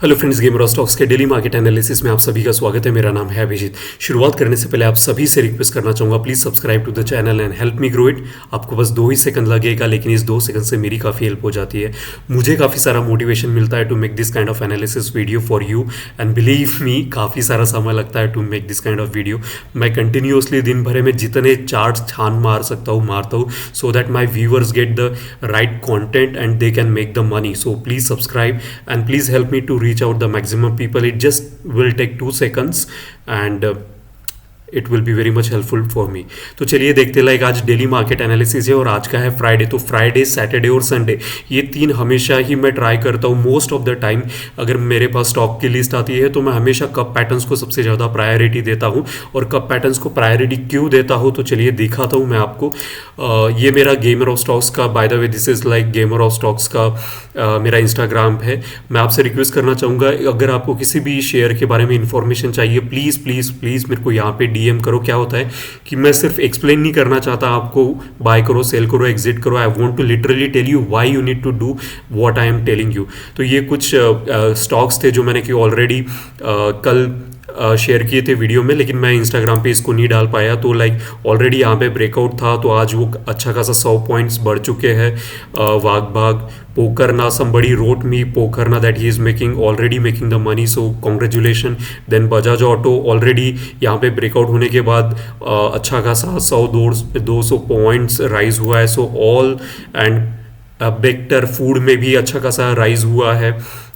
Hello friends, gamer stocks के daily market analysis में आप सभी का स्वागत है। मेरा नाम है अभिजीत। शुरुआत करने से पहले आप सभी से रिक्वेस्ट करना चाहूँगा, please subscribe to the channel and help me grow it. आपको बस 2 ही सेकंड लगेगा, लेकिन इस 2 सेकंड से मेरी काफ़ी हेल्प हो जाती है। मुझे काफ़ी सारा मोटिवेशन मिलता है to make this kind of analysis video for you and believe me, काफ़ी सारा समय लगता है to make this kind of video. मैं कंटिन्यूसली दिन भर में जितने चार्ट्स छान मारता हूँ so that my viewers get the right content and they can make the money. So please subscribe and please help me to reach out the maximum people. It just will take 2 seconds and it will be very much helpful for me. तो चलिए देखते like आज daily market analysis है और आज का है Friday. तो फ्राइडे, सैटरडे और संडे ये 3 हमेशा ही मैं ट्राई करता हूँ मोस्ट ऑफ द टाइम। अगर मेरे पास स्टॉक की लिस्ट आती है तो मैं हमेशा कप पैटर्न्स को सबसे ज़्यादा प्रायोरिटी देता हूँ। और कप पैटर्न्स को प्रायोरिटी क्यों देता हूँ तो चलिए दिखाता हूँ मैं आपको। ये मेरा गेमर ऑफ स्टॉक्स का, by the way this is like gamer of stocks का मेरा इंस्टाग्राम है। मैं आपसे रिक्वेस्ट करना चाहूँगा, अगर आपको किसी भी शेयर के बारे में इंफॉर्मेशन चाहिए प्लीज़ प्लीज़ प्लीज़ मेरे को यहाँ पे डीएम करो। क्या होता है कि मैं सिर्फ एक्सप्लेन नहीं करना चाहता आपको बाय करो, सेल करो, एग्जिट करो। I want to literally tell you why you need to do what I am telling you. तो ये कुछ स्टॉक्स थे जो मैंने कि ऑलरेडी कल शेयर किए थे वीडियो में, लेकिन मैं इंस्टाग्राम पे इसको नहीं डाल पाया। तो लाइक ऑलरेडी यहाँ पे ब्रेकआउट था तो आज वो अच्छा खासा 100 पॉइंट्स बढ़ चुके हैं। Wagh Pokarna, somebody wrote me Pokarna that he is already making the money, so congratulation। then Bajaj auto already यहाँ पे ब्रेकआउट होने के बाद अच्छा खासा 100-200 पॉइंट्स राइज हुआ है। So all and Bector food में भी अच्छा खासा राइज हुआ है।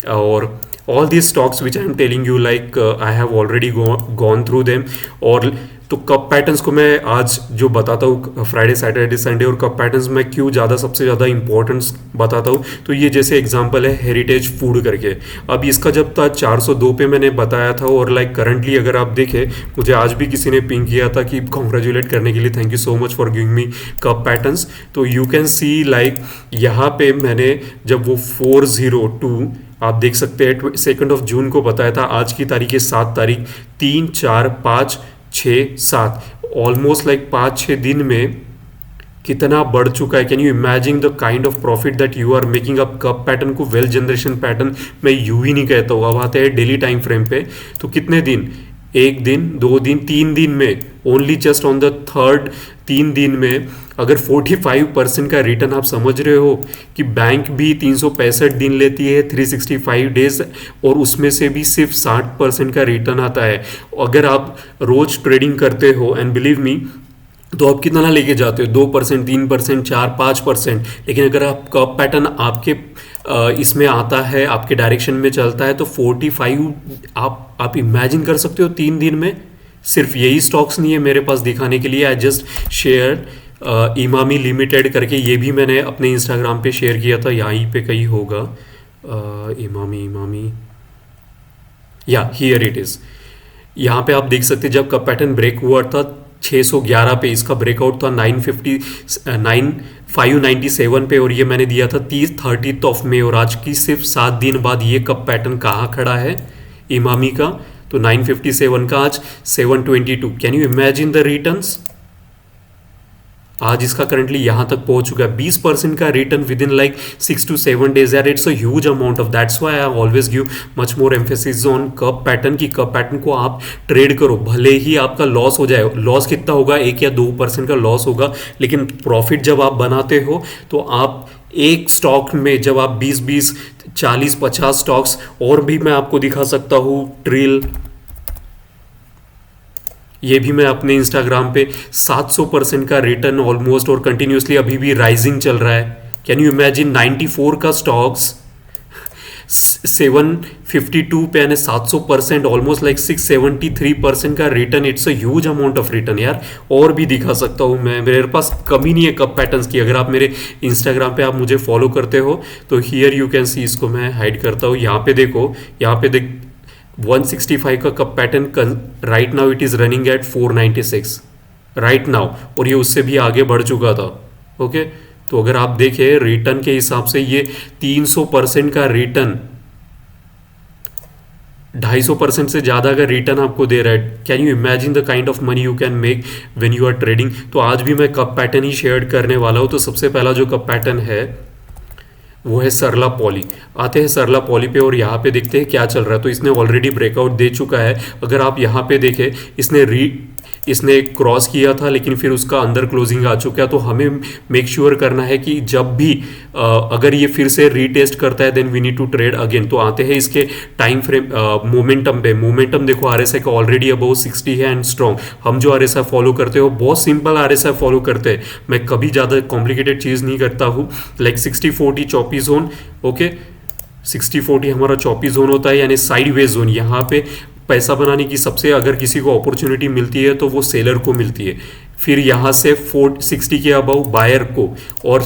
और all these stocks which I am telling you like I have already gone through them। और तो कप पैटर्न्स को मैं आज जो बताता हूँ फ्राइडे, सैटरडे, संडे और कप पैटर्न्स में क्यों ज़्यादा सबसे ज़्यादा इंपॉर्टेंस बताता हूँ। तो ये जैसे एग्जांपल है हेरिटेज फूड करके। अब इसका जब था 402 पे मैंने बताया था और लाइक करंटली अगर आप देखें, मुझे आज भी किसी ने पिंग किया था कि कॉन्ग्रेचुलेट करने के लिए thank you so much for giving me cup patterns. तो यू कैन सी लाइक यहाँ पे मैंने जब वो 402 आप देख सकते हैं 2 जून को बताया था। आज की तारीख है 7 तारीख, 3, 4, 5, 6, 7, ऑलमोस्ट लाइक 5-6 दिन में कितना बढ़ चुका है। Can you imagine the kind of profit that you are making. Up cup pattern को वेल्थ जनरेशन पैटर्न मैं यू ही नहीं कहता हूँ। अब आते हैं डेली टाइम फ्रेम पे। तो कितने दिन, 1 दिन, 2 दिन, 3 दिन में, only just on the third 3 दिन में अगर 45% का रिटर्न, आप समझ रहे हो कि बैंक भी 365 दिन लेती है, 365 डेज, और उसमें से भी सिर्फ 60% का रिटर्न आता है। अगर आप रोज ट्रेडिंग करते हो एंड बिलीव मी तो आप कितना लेके जाते हो, 2%, 3%, 4-5%। लेकिन अगर आप कप पैटर्न आपके इसमें आता है, आपके डायरेक्शन में चलता है तो 45 आप इमेजिन कर सकते हो 3 दिन में। सिर्फ यही स्टॉक्स नहीं है मेरे पास दिखाने के लिए। I just share Emami limited करके, ये भी मैंने अपने इंस्टाग्राम पे शेयर किया था, यहीं पे कहीं होगा। इमामी या हियर इट इज़। यहाँ पे आप देख सकते जब कप पैटर्न ब्रेक हुआ था 611 पे, इसका ब्रेकआउट था 597 पे और ये मैंने दिया था 30 ऑफ मई। और आज की सिर्फ 7 दिन बाद ये कप पैटर्न कहाँ खड़ा है इमामी का, तो 957 का आज 722। Can you imagine the returns. आज इसका करंटली यहाँ तक पहुंच चुका है 20% का return within like 6 to 7 days. यार it's a huge amount of, that's why I always give much more emphasis on cup pattern की कप पैटर्न को आप ट्रेड करो। भले ही आपका लॉस हो जाए, लॉस कितना होगा, 1 या 2% का लॉस होगा, लेकिन प्रॉफिट जब आप बनाते हो तो आप एक स्टॉक में जब आप 20-20, 40-50 स्टॉक्स, और भी मैं आपको दिखा सकता हूँ ट्रिल, ये भी मैं अपने इंस्टाग्राम पे 700% का रिटर्न ऑलमोस्ट, और कंटिन्यूसली अभी भी राइजिंग चल रहा है। कैन यू इमेजिन 94 का स्टॉक्स 752 पे यानी 700%, ऑलमोस्ट लाइक 673% का return. It's a huge amount of return यार। और भी दिखा सकता हूँ मैं, मेरे पास कमी नहीं है कप पैटर्न्स की। अगर आप मेरे इंस्टाग्राम पे आप मुझे फॉलो करते हो तो हियर यू कैन सी, इसको मैं हाइड करता हूँ। यहाँ पे देखो, यहाँ पे देख 165 का cup pattern right now it is running at 496 right now, और ये उससे भी आगे बढ़ चुका था। ओके, तो अगर आप देखें रिटर्न के हिसाब से ये 300% का रिटर्न, 250% से ज़्यादा का रिटर्न आपको दे रहा है। Can you imagine the kind of money you can make when you are trading. तो आज भी मैं कप पैटर्न ही शेयर करने वाला हूँ। तो सबसे पहला जो कप पैटर्न है वो है सरला पॉली। आते हैं सरला पॉली पे और यहाँ पे देखते हैं क्या चल रहा है। तो इसने ऑलरेडी ब्रेकआउट दे चुका है। अगर आप यहाँ पे देखें, इसने क्रॉस किया था लेकिन फिर उसका अंदर क्लोजिंग आ चुका है। तो हमें मेक श्योर करना है कि जब भी अगर ये फिर से रीटेस्ट करता है then we need to trade again. तो आते हैं इसके टाइम फ्रेम मोमेंटम पे। मोमेंटम देखो आरएसआई का ऑलरेडी अबव 60 है एंड स्ट्रॉन्ग। हम जो आरएसआई फॉलो करते हो बहुत सिंपल आरएसआई फॉलो करते हैं। मैं कभी ज़्यादा कॉम्प्लिकेटेड चीज़ नहीं करता हूँ। लाइक 60-40 चॉपी जोन, ओके 60-40 हमारा चॉपी जोन होता है, यानी साइड वेज जोन। यहाँ पे पैसा बनाने की सबसे अगर किसी को अपॉर्चुनिटी मिलती है तो वो सेलर को मिलती है। फिर यहाँ से 60 के अबव बायर को और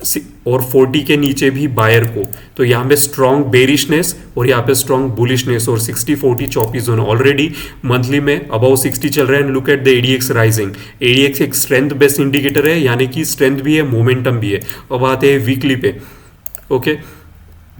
40 के नीचे भी बायर को। तो यहाँ पे स्ट्रॉन्ग बेरिशनेस और यहाँ पे स्ट्रॉन्ग बुलिशनेस और 60-40 चॉपी जोन ऑलरेडी मंथली में अबव 60 चल रहा है। And look at the ADX rising. ADX एक स्ट्रेंथ बेस्ड इंडिकेटर है, यानी कि स्ट्रेंथ भी है मोमेंटम भी है। अब आते हैं वीकली पे, ओके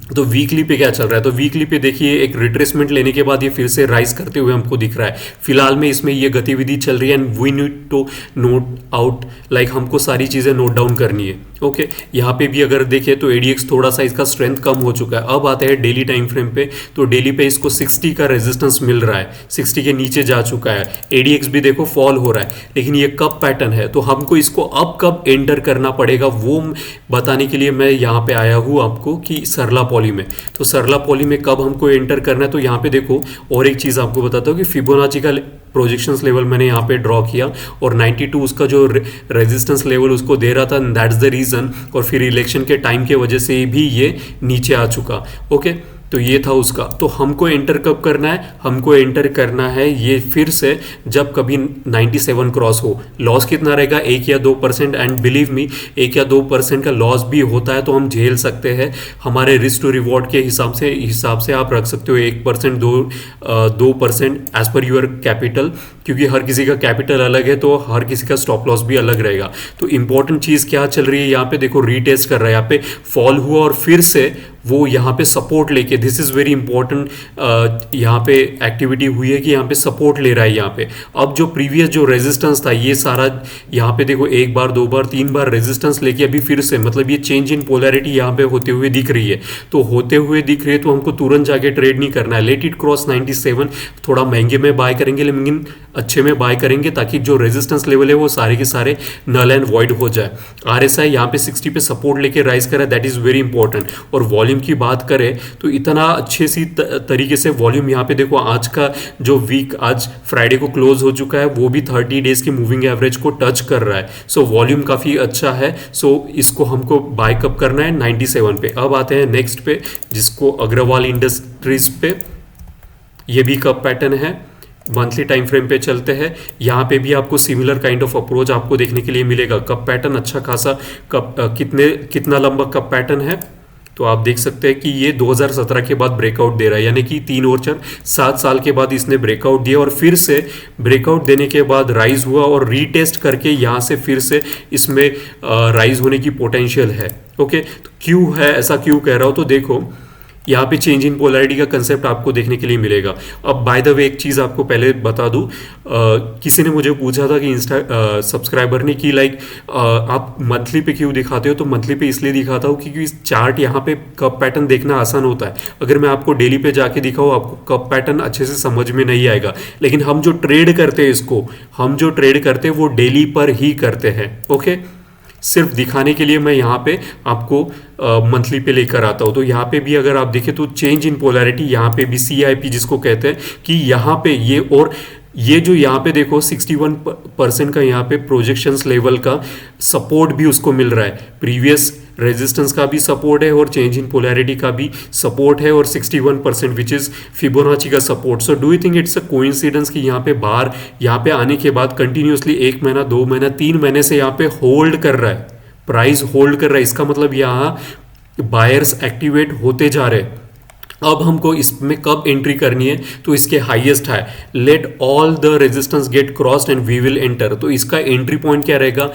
तो वीकली पे क्या चल रहा है। तो वीकली पे देखिए एक रिट्रेसमेंट लेने के बाद ये फिर से राइज करते हुए हमको दिख रहा है। फिलहाल में इसमें ये गतिविधि चल रही है and we need to note out, like हमको सारी चीज़ें नोट डाउन करनी है। ओके यहाँ पे भी अगर देखें तो एडीएक्स थोड़ा सा इसका स्ट्रेंथ कम हो चुका है। अब आते हैं डेली टाइम फ्रेम पे। तो डेली पे इसको 60 का रेजिस्टेंस मिल रहा है, 60 के नीचे जा चुका है। एडीएक्स भी देखो फॉल हो रहा है, लेकिन ये कब पैटर्न है तो हमको इसको अब कब एंटर करना पड़ेगा वो बताने के लिए मैं यहाँ पे आया हूँ आपको कि सरला पॉली में। तो सरला पॉली में कब हमको एंटर करना है। तो यहाँ पे देखो और एक चीज़ आपको बताता हूँ कि फिबोनाची का प्रोजेक्शंस लेवल मैंने यहाँ पे ड्रॉ किया और 92 उसका जो रेजिस्टेंस लेवल उसको दे रहा था, दैट्स द रीज़न। और फिर इलेक्शन के टाइम के वजह से भी ये नीचे आ चुका। ओके तो ये था उसका। तो हमको एंटर कब करना है, हमको एंटर करना है ये फिर से जब कभी 97 क्रॉस हो। लॉस कितना रहेगा 1 या 2%। एंड बिलीव मी 1 या 2% का लॉस भी होता है तो हम झेल सकते हैं। हमारे रिस्क टू रिवॉर्ड के हिसाब से आप रख सकते हो 1% 2% एज पर यूर कैपिटल, क्योंकि हर किसी का कैपिटल अलग है तो हर किसी का स्टॉप लॉस भी अलग रहेगा। तो इंपॉर्टेंट चीज़ क्या चल रही है यहाँ पे देखो, रीटेस्ट कर रहा है, यहाँ पे फॉल हुआ और फिर से वो यहाँ पे सपोर्ट लेके, दिस इज़ वेरी इंपॉर्टेंट, यहाँ पे एक्टिविटी हुई है कि यहाँ पे सपोर्ट ले रहा है यहाँ पे। अब जो प्रीवियस जो रेजिस्टेंस था ये सारा यहाँ पे देखो 1 बार 2 बार 3 बार रेजिस्टेंस लेके अभी फिर से मतलब ये चेंज इन पोलैरिटी यहाँ पे होते हुए दिख रही है। तो होते हुए दिख रही है तो हमको तुरंत जाके ट्रेड नहीं करना है। लेट इट क्रॉस 97, थोड़ा महंगे में बाय करेंगे लेकिन अच्छे में बाय करेंगे ताकि जो रेजिस्टेंस लेवल है वो सारे के सारे नल एंड वॉइड हो जाए। आरएसआई यहाँ पे 60 पे सपोर्ट लेके राइज करा, दैट इज़ वेरी इंपॉर्टेंट। और वॉल्यूम की बात करें तो इतना अच्छे सी तरीके से वॉल्यूम यहाँ पे देखो, आज का जो वीक आज फ्राइडे को क्लोज हो चुका है वो भी 30 डेज की मूविंग एवरेज को टच कर रहा है। सो वॉल्यूम काफ़ी अच्छा है। सो इसको हमको बाय कब करना है 97 पे। अब आते हैं नेक्स्ट पे जिसको अग्रवाल इंडस्ट्रीज पे। ये भी कब पैटर्न है, मंथली टाइम फ्रेम पे चलते हैं। यहाँ पे भी आपको सिमिलर काइंड ऑफ अप्रोच आपको देखने के लिए मिलेगा। कब पैटर्न अच्छा खासा, कब कितना लंबा कब पैटर्न है तो आप देख सकते हैं कि ये 2017 के बाद ब्रेकआउट दे रहा है, यानी कि 3 और 4 7 साल के बाद इसने ब्रेकआउट दिया और फिर से ब्रेकआउट देने के बाद राइज हुआ और रीटेस्ट करके यहाँ से फिर से इसमें राइज होने की पोटेंशियल है। ओके तो क्यों है ऐसा, क्यों कह रहा हूँ तो देखो यहाँ पे चेंज इन पोलैरिटी का कंसेप्ट आपको देखने के लिए मिलेगा। अब बाय द वे एक चीज़ आपको पहले बता दूँ, किसी ने मुझे पूछा था कि सब्सक्राइबर ने कि लाइक आप मंथली पे क्यों दिखाते हो। तो मंथली पे इसलिए दिखाता हूँ क्योंकि चार्ट यहाँ पे कब पैटर्न देखना आसान होता है। अगर मैं आपको डेली पे जाके दिखाऊँ आपको कब पैटर्न अच्छे से समझ में नहीं आएगा, लेकिन हम जो ट्रेड करते हैं हम जो ट्रेड करते हैं वो डेली पर ही करते हैं। ओके सिर्फ दिखाने के लिए मैं यहाँ पे आपको मंथली पे लेकर आता हूँ। तो यहाँ पे भी अगर आप देखें तो चेंज इन पोलैरिटी यहाँ पे भी CIP जिसको कहते हैं कि यहाँ पे ये और ये जो यहाँ पे देखो 61% का यहाँ पे प्रोजेक्शंस लेवल का सपोर्ट भी उसको मिल रहा है। प्रीवियस रेजिस्टेंस का भी सपोर्ट है और चेंज इन पोलैरिटी का भी सपोर्ट है और 61% विच इज़ फिबोनाची का support. So do you think it's a coincidence कि यहाँ पे बाहर यहाँ पे आने के बाद कंटिन्यूसली 1 महीना 2 महीना 3 महीने से यहाँ पे होल्ड कर रहा है, प्राइस होल्ड कर रहा है। इसका मतलब यहाँ बायर्स एक्टिवेट होते जा रहे हैं। अब हमको इसमें कब एंट्री करनी है तो इसके हाईएस्ट है, let all the resistance get crossed and we will enter. तो इसका एंट्री पॉइंट क्या रहेगा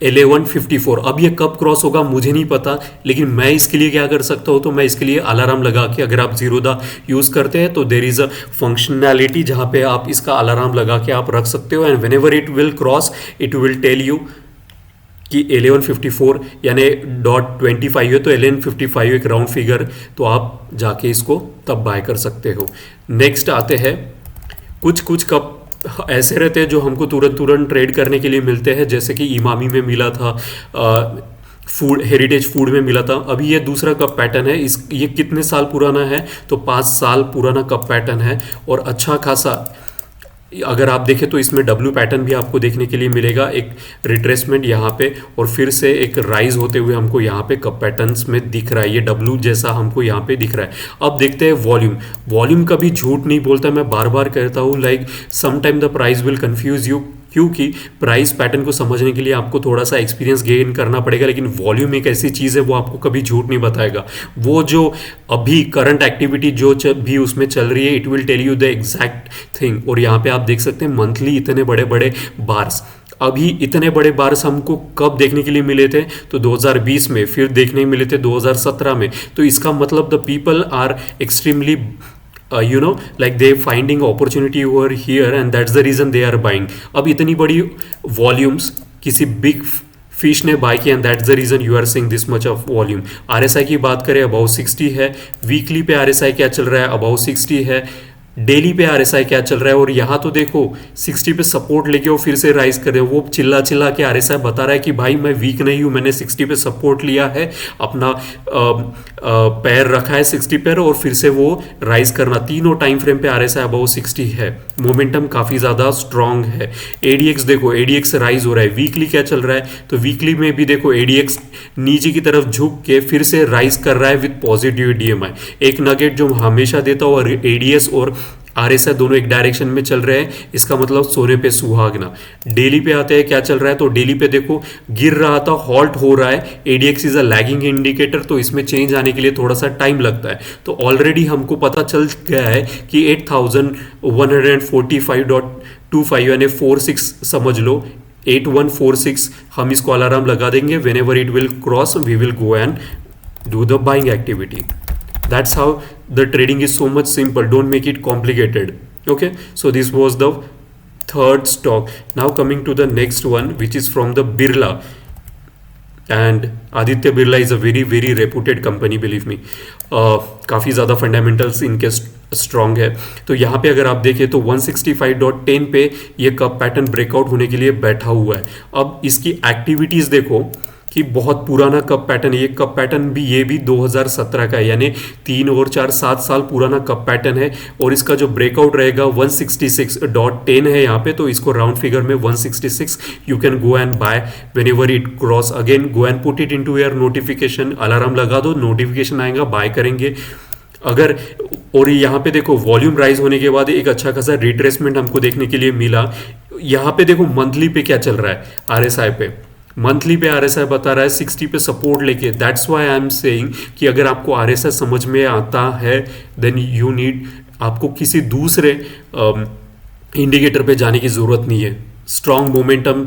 1154। अब ये कब क्रॉस होगा मुझे नहीं पता, लेकिन मैं इसके लिए क्या कर सकता हूँ तो मैं इसके लिए अलार्म लगा के, अगर आप जीरोधा यूज़ करते हैं तो देर इज़ अ फंक्शनैलिटी जहाँ पे आप इसका अलार्म लगा के आप रख सकते हो and whenever it will cross it will tell you कि 1154 यानी .25 है, तो 1155 एक राउंड फिगर, तो आप जाके इसको तब बाय कर सकते हो। नेक्स्ट आते हैं, कुछ कुछ कप ऐसे रहते हैं जो हमको तुरंत तुरंत ट्रेड करने के लिए मिलते हैं, जैसे कि इमामी में मिला था, फूड हेरिटेज फूड में मिला था। अभी ये दूसरा कप पैटर्न है, ये कितने साल पुराना है, तो 5 साल पुराना कप पैटर्न है और अच्छा खासा, अगर आप देखें तो इसमें डब्ल्यू पैटर्न भी आपको देखने के लिए मिलेगा, एक रिट्रेसमेंट यहाँ पे और फिर से एक राइज होते हुए हमको यहाँ पे कप पैटर्न्स में दिख रहा है, ये डब्ल्यू जैसा हमको यहाँ पे दिख रहा है। अब देखते हैं वॉल्यूम। वॉल्यूम कभी झूठ नहीं बोलता, मैं बार बार कहता हूँ, like some time the price will confuse you, क्योंकि प्राइस पैटर्न को समझने के लिए आपको थोड़ा सा एक्सपीरियंस गेन करना पड़ेगा, लेकिन वॉल्यूम एक ऐसी चीज़ है वो आपको कभी झूठ नहीं बताएगा। वो जो अभी करंट एक्टिविटी जो भी उसमें चल रही है, it will tell you the exact thing. और यहाँ पे आप देख सकते हैं मंथली इतने बड़े बड़े बार्स, अभी इतने बड़े बार्स हमको कब देखने के लिए मिले थे, तो 2020 में, फिर देखने मिले थे 2017 में। तो इसका मतलब the people are extremely like they finding opportunity over here and that's the reason they are buying। अब इतनी बड़ी वॉल्यूम्स किसी बिग फिश ने बाय किया and that's the reason you are seeing this much of volume. RSI की बात करें, about 60 है, वीकली पे आरएसआई क्या चल रहा है, अबाउ 60 है, डेली पे आरएसआई क्या चल रहा है, और यहाँ तो देखो 60 पे सपोर्ट लेके वो फिर से राइज कर रहे हो। वो चिल्ला चिल्ला के आरएसआई बता रहा है कि भाई मैं वीक नहीं हूँ, मैंने 60 पे सपोर्ट लिया है, अपना पैर रखा है 60 पर और फिर से वो राइज करना। तीनों टाइम फ्रेम पे आरएसआई अबाउ 60 है, मोमेंटम काफ़ी ज़्यादा स्ट्रांग है। एडीएक्स देखो, एडीएक्स राइज हो रहा है। वीकली क्या चल रहा है, तो वीकली में भी देखो एडीएक्स नीचे की तरफ झुक के फिर से राइज कर रहा है विद पॉजिटिव डीएमआई। एक नगेट जो हमेशा देता हो, और एडीएस और आरएसआई दोनों एक डायरेक्शन में चल रहे हैं, इसका मतलब सोने पे सुहागना। डेली पे आते हैं, क्या चल रहा है, तो डेली पे देखो गिर रहा था, हॉल्ट हो रहा है। ADX is a lagging indicator, तो इसमें चेंज आने के लिए थोड़ा सा टाइम लगता है। तो ऑलरेडी हमको पता चल गया है कि 8145.25 यानी 46 समझ लो, 8146 हम इसको अलार्म लगा देंगे। Whenever it will cross we will go and do the buying activity। That's how the trading is so much simple, don't make it complicated। Okay, so this was the third stock। Now coming to the next one, which is from the Birla, and Aditya Birla is a very very reputed company, believe me। काफ़ी ज़्यादा fundamentals इनके strong है। तो यहाँ पे अगर आप देखें तो 165.10 पे ये कप पैटर्न ब्रेकआउट होने के लिए बैठा हुआ है। अब इसकी एक्टिविटीज़ देखो कि बहुत पुराना कप पैटर्न है। ये कप पैटर्न भी, ये भी 2017 का है, यानी 3 और 4 7 साल पुराना कप पैटर्न है। और इसका जो ब्रेकआउट रहेगा 166.10 है यहाँ पे, तो इसको राउंड फिगर में 166 you can go and buy whenever it cross. Again go and put it into your notification, alarm लगा दो, नोटिफिकेशन आएगा, बाय करेंगे अगर। और यहाँ पे देखो वॉल्यूम राइज होने के बाद एक अच्छा खासा रिट्रेसमेंट हमको देखने के लिए मिला। यहाँ पे देखो मंथली पे क्या चल रहा है, आरएसआई पे मंथली पे आरएसआई बता रहा है 60 पे सपोर्ट लेके। That's why I am saying कि अगर आपको आरएसआई समझ में आता है देन यू नीड, आपको किसी दूसरे इंडिकेटर पे जाने की ज़रूरत नहीं है। स्ट्रॉन्ग मोमेंटम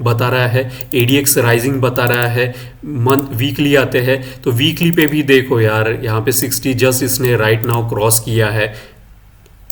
बता रहा है, एडीएक्स राइजिंग बता रहा है। मंथ वीकली आते हैं तो वीकली पे भी देखो यार, यहाँ पे 60 जस्ट इसने राइट नाउ क्रॉस किया है।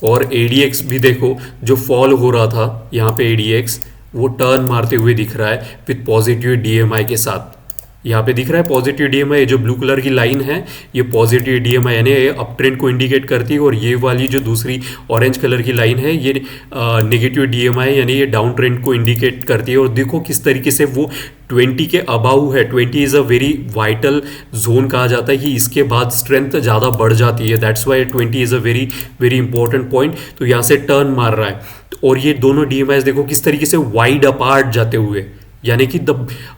और एडीएक्स भी देखो, जो फॉल हो रहा था यहाँ पे एडीएक्स वो टर्न मारते हुए दिख रहा है विद पॉजिटिव डीएमआई के साथ। यहाँ पे दिख रहा है पॉजिटिव डीएमआई, जो ब्लू कलर की लाइन है ये पॉजिटिव डीएमआई यानी अप ट्रेंड को इंडिकेट करती है, और ये वाली जो दूसरी ऑरेंज कलर की लाइन है ये नेगेटिव डीएमआई यानी ये डाउन ट्रेंड को इंडिकेट करती है। और देखो किस तरीके से वो 20 के अबाउ है। 20 is a very vital zone कहा जाता है कि इसके बाद स्ट्रेंथ ज़्यादा बढ़ जाती है। That's why 20 is a very very important point. तो यहाँ से टर्न मार रहा है, और ये दोनों डीएमआई देखो किस तरीके से वाइड अपार्ट जाते हुए, यानी कि the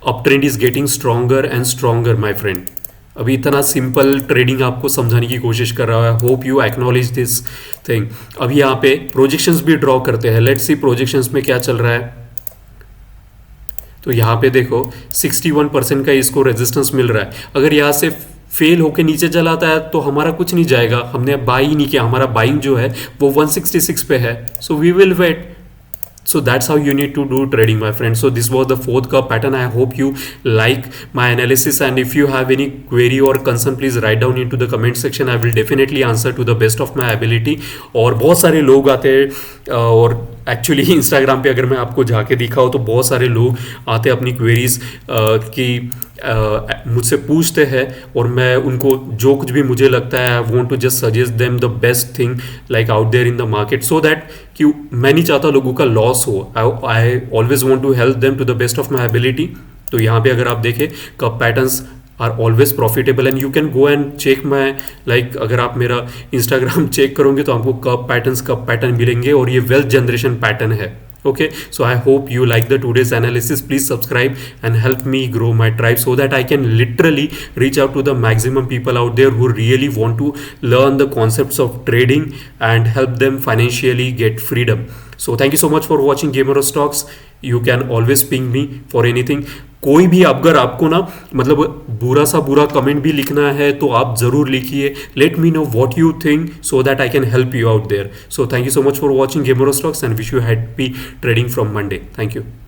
up trend is getting stronger and stronger my friend. अभी इतना सिंपल ट्रेडिंग आपको समझाने की कोशिश कर रहा है। Hope you acknowledge this thing. अभी यहाँ पे प्रोजेक्शंस भी ड्रॉ करते हैं। लेट्स सी प्रोजेक्शंस में क्या चल रहा है। तो यहाँ पे देखो 61% का इसको रेजिस्टेंस मिल रहा है। अगर यहाँ से फेल होके नीचे चला आता है तो हमारा कुछ नहीं जाएगा, हमने बाई ही नहीं किया, हमारा बाइंग जो है वो 166 पे है। So we will wait, So that's how you need to do trading, my friend. So this was the fourth cup pattern. I hope you like my analysis, and if you have any query or concern, please write down into the comment section. I will definitely answer to the best of my ability. और बहुत सारे लोग आते हैं और actually Instagram पे अगर मैं आपको जाके दिखाऊँ तो बहुत सारे लोग आते हैं अपनी क्वेरीज की मुझसे पूछते हैं, और मैं उनको जो कुछ भी मुझे लगता है I want to just suggest them the best thing like out there in the market, so that कि मैं नहीं चाहता लोगों का लॉस हो. I always want to help them to the best of my ability. तो यहाँ पे अगर आप देखें cup patterns are always profitable, and you can go and check my like अगर आप मेरा इंस्टाग्राम चेक करोगे तो आपको कप पैटर्न मिलेंगे, और ये वेल्थ जनरेशन पैटर्न है. Okay, so I hope you like the today's analysis. Please subscribe and help me grow my tribe so that I can literally reach out to the maximum people out there who really want to learn the concepts of trading and help them financially get freedom. So thank you so much for watching Gamer of Stocks. You can always ping me for anything. कोई भी अगर आपको ना मतलब बुरा सा बुरा comment भी लिखना है तो आप ज़रूर लिखिए. Let me know what you think so that I can help you out there. So thank you so much for watching gamer stocks and wish you happy trading from Monday. Thank you.